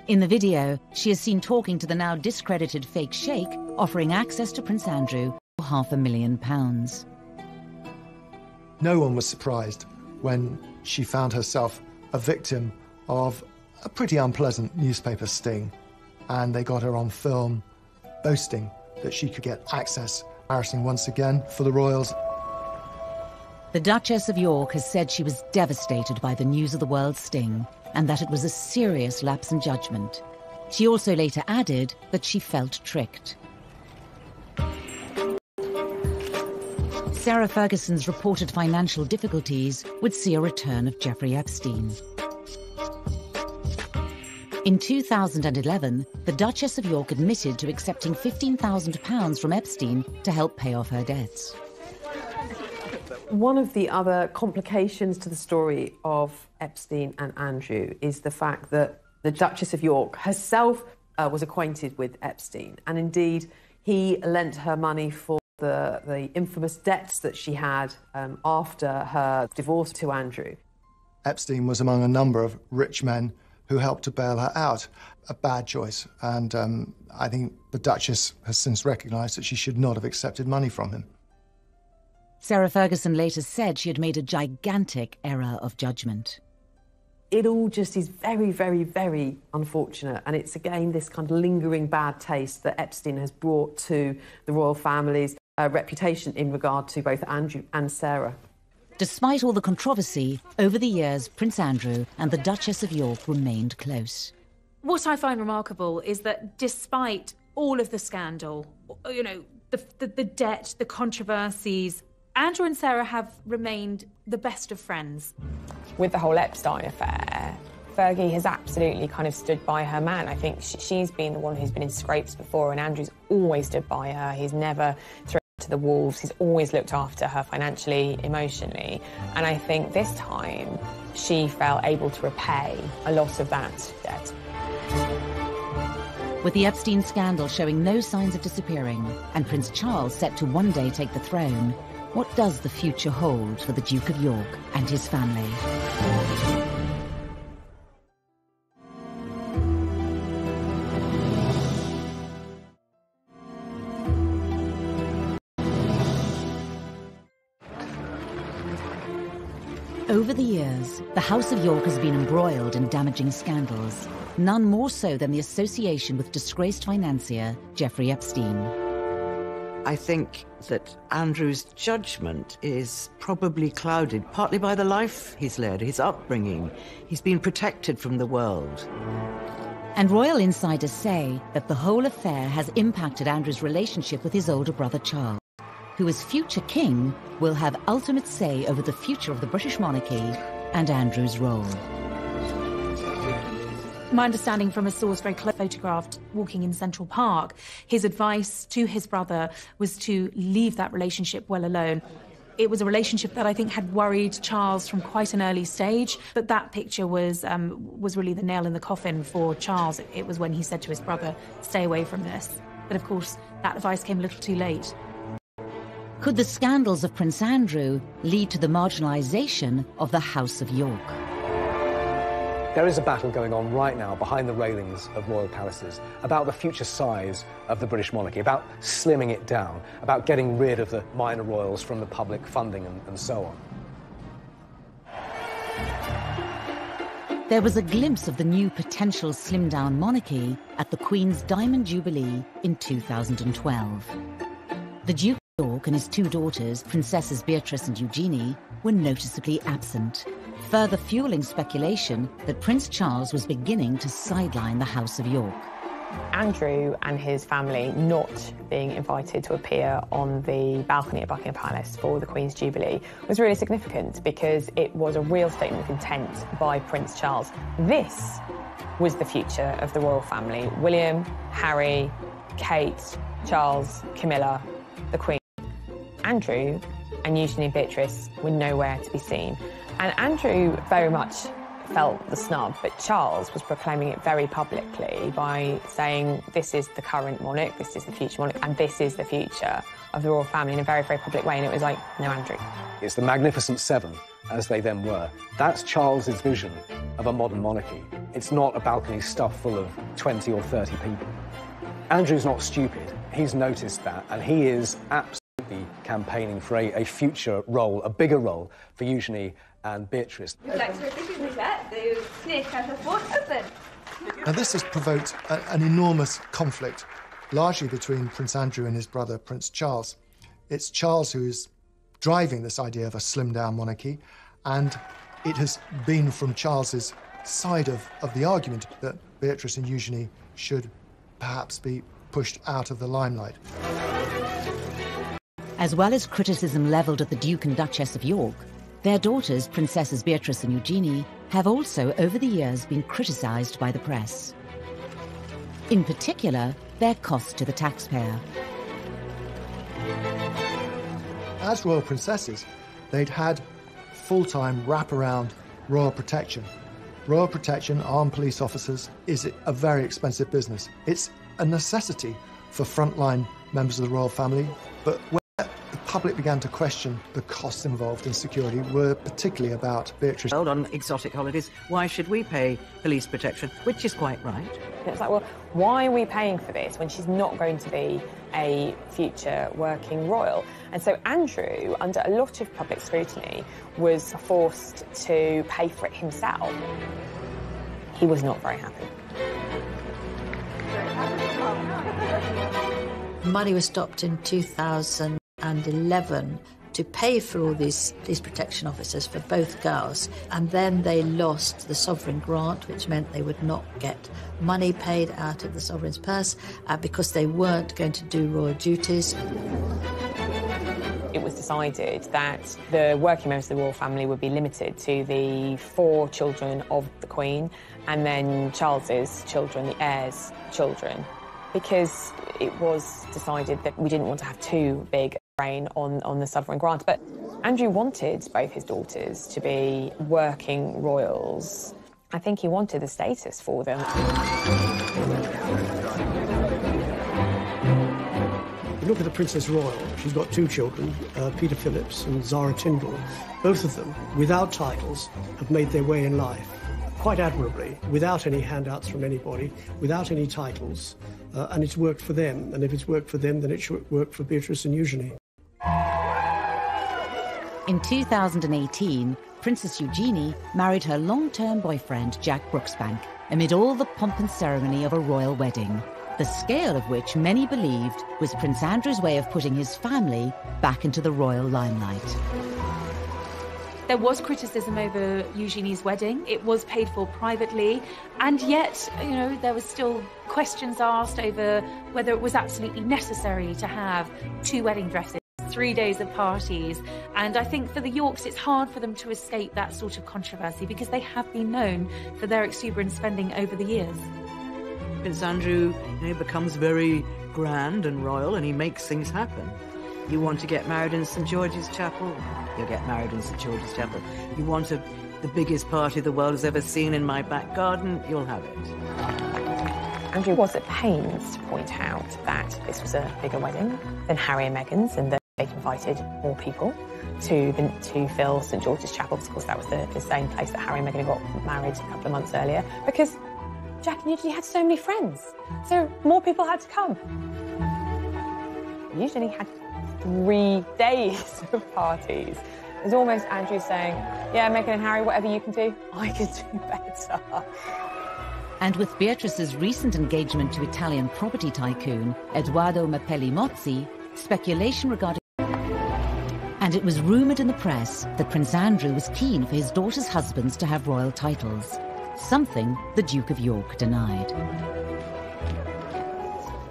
In the video, she is seen talking to the now discredited fake sheikh, offering access to Prince Andrew for £500,000. No one was surprised when she found herself a victim of a pretty unpleasant newspaper sting, and they got her on film boasting that she could get access, embarrassing once again for the royals. The Duchess of York has said she was devastated by the news of the world sting, and that it was a serious lapse in judgment. She also later added that she felt tricked. Sarah Ferguson's reported financial difficulties would see a return of Jeffrey Epstein. In 2011, the Duchess of York admitted to accepting £15,000 from Epstein to help pay off her debts. One of the other complications to the story of Epstein and Andrew is the fact that the Duchess of York herself was acquainted with Epstein, and indeed he lent her money for the infamous debts that she had after her divorce to Andrew. Epstein was among a number of rich men who helped to bail her out. A bad choice, and I think the Duchess has since recognised that she should not have accepted money from him. Sarah Ferguson later said she had made a gigantic error of judgment. It all just is very, very, very unfortunate, and it's again this kind of lingering bad taste that Epstein has brought to the royal families. reputation in regard to both Andrew and Sarah. Despite all the controversy, over the years, Prince Andrew and the Duchess of York remained close. What I find remarkable is that despite all of the scandal, you know, the debt, the controversies, Andrew and Sarah have remained the best of friends. With the whole Epstein affair, Fergie has absolutely kind of stood by her man. I think she's been the one who's been in scrapes before, and Andrew's always stood by her. He's never thrown her to the wolves. He's always looked after her financially, emotionally. And I think this time she felt able to repay a lot of that debt. With the Epstein scandal showing no signs of disappearing and Prince Charles set to one day take the throne, what does the future hold for the Duke of York and his family? Over the years, the House of York has been embroiled in damaging scandals, none more so than the association with disgraced financier Jeffrey Epstein. I think that Andrew's judgment is probably clouded partly by the life he's led, his upbringing. He's been protected from the world. And royal insiders say that the whole affair has impacted Andrew's relationship with his older brother Charles, who as future king will have ultimate say over the future of the British monarchy and Andrew's role. My understanding from a source very close photographed walking in Central Park, his advice to his brother was to leave that relationship well alone. It was a relationship that I think had worried Charles from quite an early stage, but that picture was really the nail in the coffin for Charles. It was when he said to his brother, stay away from this. But of course, that advice came a little too late. Could the scandals of Prince Andrew lead to the marginalisation of the House of York? There is a battle going on right now behind the railings of royal palaces about the future size of the British monarchy, about slimming it down, about getting rid of the minor royals from the public funding and so on. There was a glimpse of the new potential slimmed-down monarchy at the Queen's Diamond Jubilee in 2012. The Duke of York and his two daughters, Princesses Beatrice and Eugenie, were noticeably absent, further fueling speculation that Prince Charles was beginning to sideline the House of York. Andrew and his family not being invited to appear on the balcony at Buckingham Palace for the Queen's Jubilee was really significant because it was a real statement of intent by Prince Charles. This was the future of the royal family. William, Harry, Kate, Charles, Camilla, the Queen. Andrew and Eugenie and Beatrice were nowhere to be seen. And Andrew very much felt the snub, but Charles was proclaiming it very publicly by saying this is the current monarch, this is the future monarch, and this is the future of the royal family in a very, very public way. And it was like, no, Andrew. It's the Magnificent Seven, as they then were. That's Charles's vision of a modern monarchy. It's not a balcony stuffed full of 20 or 30 people. Andrew's not stupid. He's noticed that, and he is absolutely campaigning for a future role, a bigger role for Eugenie and Beatrice. Now this has provoked an enormous conflict, largely between Prince Andrew and his brother Prince Charles. It's Charles who is driving this idea of a slimmed-down monarchy, and it has been from Charles's side of the argument that Beatrice and Eugenie should perhaps be pushed out of the limelight. As well as criticism levelled at the Duke and Duchess of York, their daughters, Princesses Beatrice and Eugenie, have also over the years been criticised by the press. In particular, their cost to the taxpayer. As royal princesses, they'd had full-time wraparound royal protection. Royal protection, armed police officers, is a very expensive business. It's a necessity for frontline members of the royal family, but when the public began to question the costs involved in security were particularly about Beatrice. On exotic holidays, why should we pay police protection? Which is quite right. It's like, well, why are we paying for this when she's not going to be a future working royal? And so Andrew, under a lot of public scrutiny, was forced to pay for it himself. He was not very happy. Money was stopped in 2000. 2011 to pay for all these police protection officers for both girls, and then they lost the sovereign grant, which meant they would not get money paid out of the sovereign's purse because they weren't going to do royal duties. It was decided that the working members of the royal family would be limited to the 4 children of the Queen and then Charles's children, the heirs' children, because it was decided that we didn't want to have too big a reign on the sovereign grant. But Andrew wanted both his daughters to be working royals. I think he wanted the status for them. You look at the Princess Royal, she's got 2 children, Peter Phillips and Zara Tindall. Both of them, without titles, have made their way in life quite admirably, without any handouts from anybody, without any titles, and it's worked for them. And if it's worked for them, then it should work for Beatrice and Eugenie. In 2018, Princess Eugenie married her long-term boyfriend, Jack Brooksbank, amid all the pomp and ceremony of a royal wedding, the scale of which many believed was Prince Andrew's way of putting his family back into the royal limelight. There was criticism over Eugenie's wedding. It was paid for privately, and yet, there was still questions asked over whether it was absolutely necessary to have 2 wedding dresses, 3 days of parties. And I think for the Yorks, it's hard for them to escape that sort of controversy because they have been known for their exuberant spending over the years. Prince Andrew, becomes very grand and royal, and he makes things happen. You want to get married in St George's Chapel? You'll get married in St George's Chapel. You want the biggest party the world has ever seen in my back garden? You'll have it. Andrew was at pains to point out that this was a bigger wedding than Harry and Meghan's, and that they'd invited more people to fill St George's Chapel. Of course, that was the same place that Harry and Meghan got married a couple of months earlier, because Jack and Eugenie had so many friends, so more people had to come. Eugenie had 3 days of parties. It was almost Andrew saying, yeah, Meghan and Harry, whatever you can do, I can do better. And with Beatrice's recent engagement to Italian property tycoon Edoardo Mapelli Mozzi, speculation regarding... And it was rumoured in the press that Prince Andrew was keen for his daughter's husbands to have royal titles, something the Duke of York denied.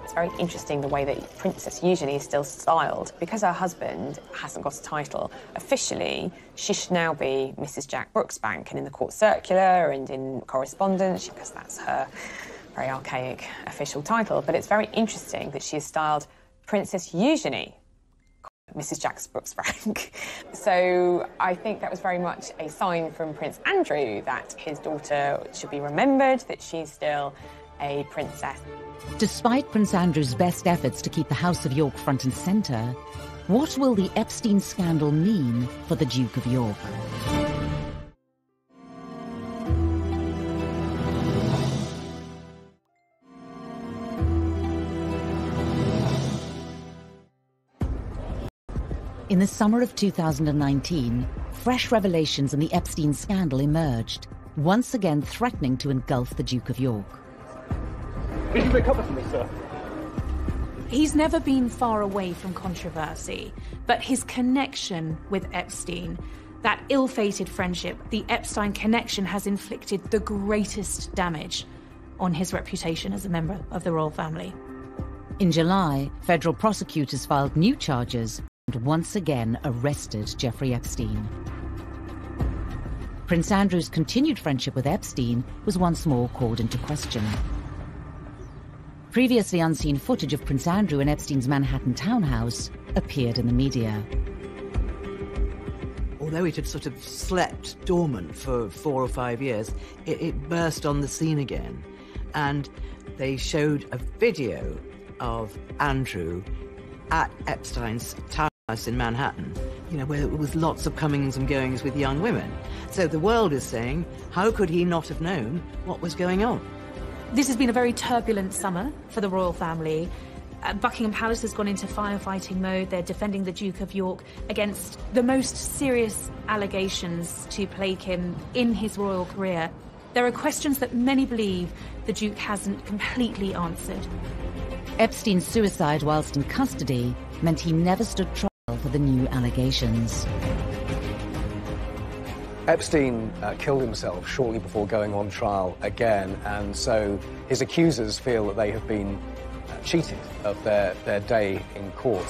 It's very interesting the way that Princess Eugenie is still styled. Because her husband hasn't got a title, officially she should now be Mrs Jack Brooksbank, and in the court circular and in correspondence, because that's her very archaic official title. But it's very interesting that she is styled Princess Eugenie, Mrs Jack Brooksbank. So I think that was very much a sign from Prince Andrew that his daughter should be remembered, that she's still a princess. Despite Prince Andrew's best efforts to keep the House of York front and centre, what will the Epstein scandal mean for the Duke of York? In the summer of 2019, fresh revelations in the Epstein scandal emerged, once again threatening to engulf the Duke of York. Will you make up for me, sir? He's never been far away from controversy, but his connection with Epstein, that ill-fated friendship, the Epstein connection, has inflicted the greatest damage on his reputation as a member of the royal family. In July, federal prosecutors filed new charges and once again arrested Jeffrey Epstein. Prince Andrew's continued friendship with Epstein was once more called into question. Previously unseen footage of Prince Andrew in Epstein's Manhattan townhouse appeared in the media. Although it had sort of slept dormant for 4 or 5 years, it burst on the scene again. And they showed a video of Andrew at Epstein's townhouse in Manhattan, where there was lots of comings and goings with young women. So the world is saying, how could he not have known what was going on? This has been a very turbulent summer for the royal family. Buckingham Palace has gone into firefighting mode. They're defending the Duke of York against the most serious allegations to plague him in his royal career. There are questions that many believe the Duke hasn't completely answered. Epstein's suicide whilst in custody meant he never stood trial the new allegations. Epstein killed himself shortly before going on trial again, and so his accusers feel that they have been cheated of their day in court.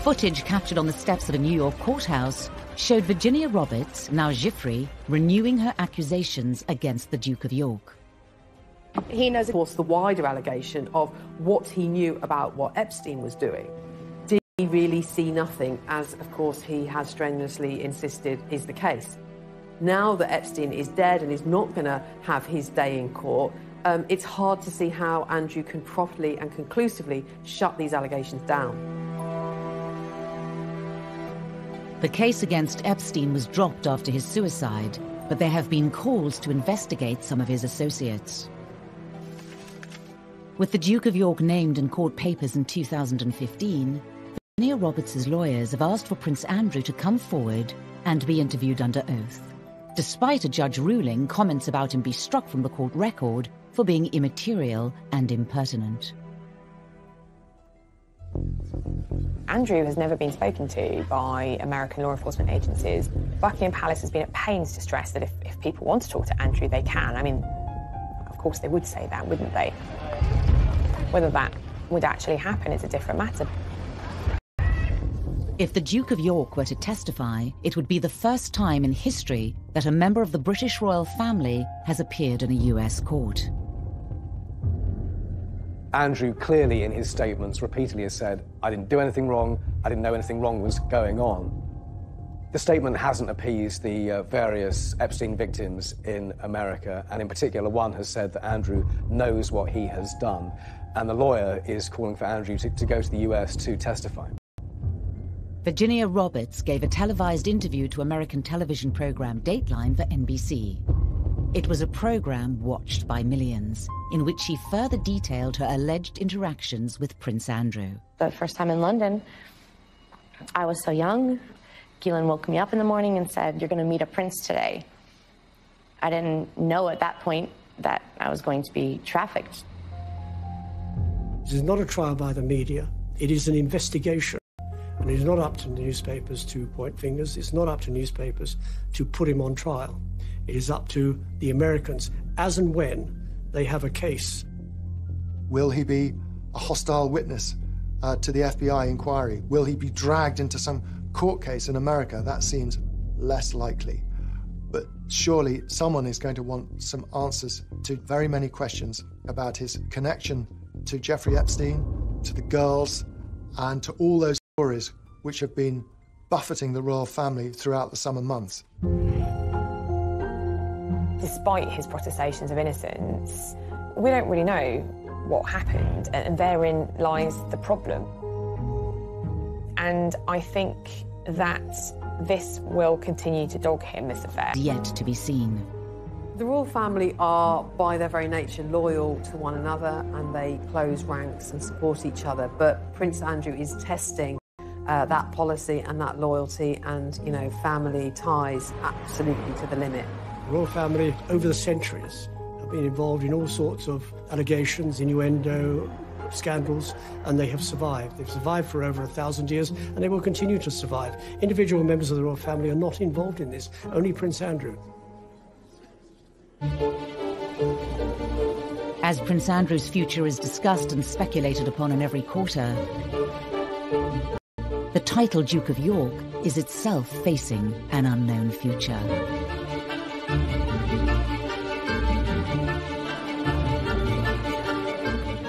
Footage captured on the steps of a New York courthouse showed Virginia Roberts, now Giuffre, renewing her accusations against the Duke of York. He knows, of course, the wider allegation of what he knew about what Epstein was doing. Did he really see nothing, as, of course, he has strenuously insisted is the case? Now that Epstein is dead and is not going to have his day in court, it's hard to see how Andrew can properly and conclusively shut these allegations down. The case against Epstein was dropped after his suicide, but there have been calls to investigate some of his associates. With the Duke of York named in court papers in 2015, Virginia Roberts' lawyers have asked for Prince Andrew to come forward and be interviewed under oath. Despite a judge ruling, comments about him be struck from the court record for being immaterial and impertinent. Andrew has never been spoken to by American law enforcement agencies. Buckingham Palace has been at pains to stress that if people want to talk to Andrew, they can. I mean, of course they would say that, wouldn't they? Whether that would actually happen is a different matter. If the Duke of York were to testify, it would be the first time in history that a member of the British royal family has appeared in a US court. Andrew clearly in his statements repeatedly has said, I didn't do anything wrong, I didn't know anything wrong was going on. The statement hasn't appeased the various Epstein victims in America, and in particular one has said that Andrew knows what he has done, and the lawyer is calling for Andrew to go to the US to testify. Virginia Roberts gave a televised interview to American television program Dateline for NBC. It was a program watched by millions, in which she further detailed her alleged interactions with Prince Andrew. The first time in London, I was so young. Keelan woke me up in the morning and said, "You're going to meet a prince today." I didn't know at that point that I was going to be trafficked. This is not a trial by the media. It is an investigation. And it is not up to newspapers to point fingers. It's not up to newspapers to put him on trial. It is up to the Americans, as and when they have a case. Will he be a hostile witness to the FBI inquiry? Will he be dragged into some court case in America? That seems less likely. But surely someone is going to want some answers to very many questions about his connection to Jeffrey Epstein, to the girls, and to all those stories which have been buffeting the royal family throughout the summer months. Despite his protestations of innocence, we don't really know what happened, and therein lies the problem. And I think that this will continue to dog him, this affair. Yet to be seen. The royal family are, by their very nature, loyal to one another, and they close ranks and support each other. But Prince Andrew is testing that policy and that loyalty and, you know, family ties absolutely to the limit. The royal family, over the centuries, have been involved in all sorts of allegations, innuendo, scandals, and they have survived. They've survived for over 1,000 years, and they will continue to survive. Individual members of the royal family are not involved in this, only Prince Andrew. As Prince Andrew's future is discussed and speculated upon in every quarter, the title Duke of York is itself facing an unknown future.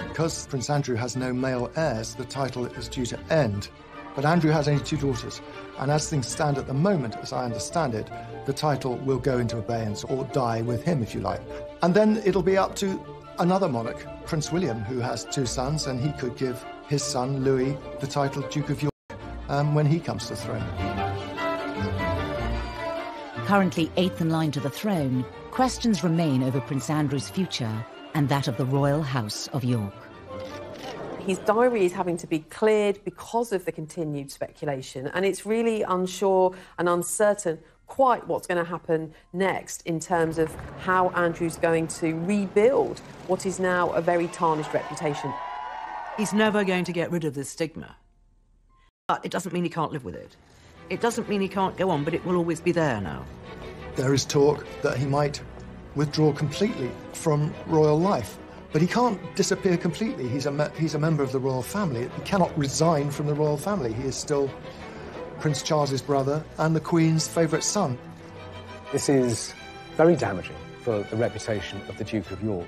Because Prince Andrew has no male heirs, the title is due to end. But Andrew has only 2 daughters, and as things stand at the moment, as I understand it, the title will go into abeyance or die with him, if you like. And then it'll be up to another monarch, Prince William, who has 2 sons, and he could give his son, Louis, the title Duke of York when he comes to the throne. Currently 8th in line to the throne, questions remain over Prince Andrew's future and that of the royal house of York. His diary is having to be cleared because of the continued speculation, and it's really unsure and uncertain quite what's going to happen next in terms of how Andrew's going to rebuild what is now a very tarnished reputation. He's never going to get rid of this stigma. But it doesn't mean he can't live with it. It doesn't mean he can't go on, but it will always be there now. There is talk that he might withdraw completely from royal life. But he can't disappear completely. He's a member of the royal family. He cannot resign from the royal family. He is still Prince Charles's brother and the Queen's favourite son. This is very damaging for the reputation of the Duke of York.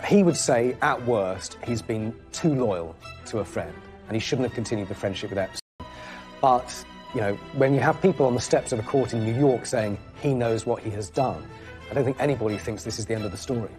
He would say, at worst, he's been too loyal to a friend, and he shouldn't have continued the friendship with Epstein. But, you know, when you have people on the steps of a court in New York saying he knows what he has done, I don't think anybody thinks this is the end of the story.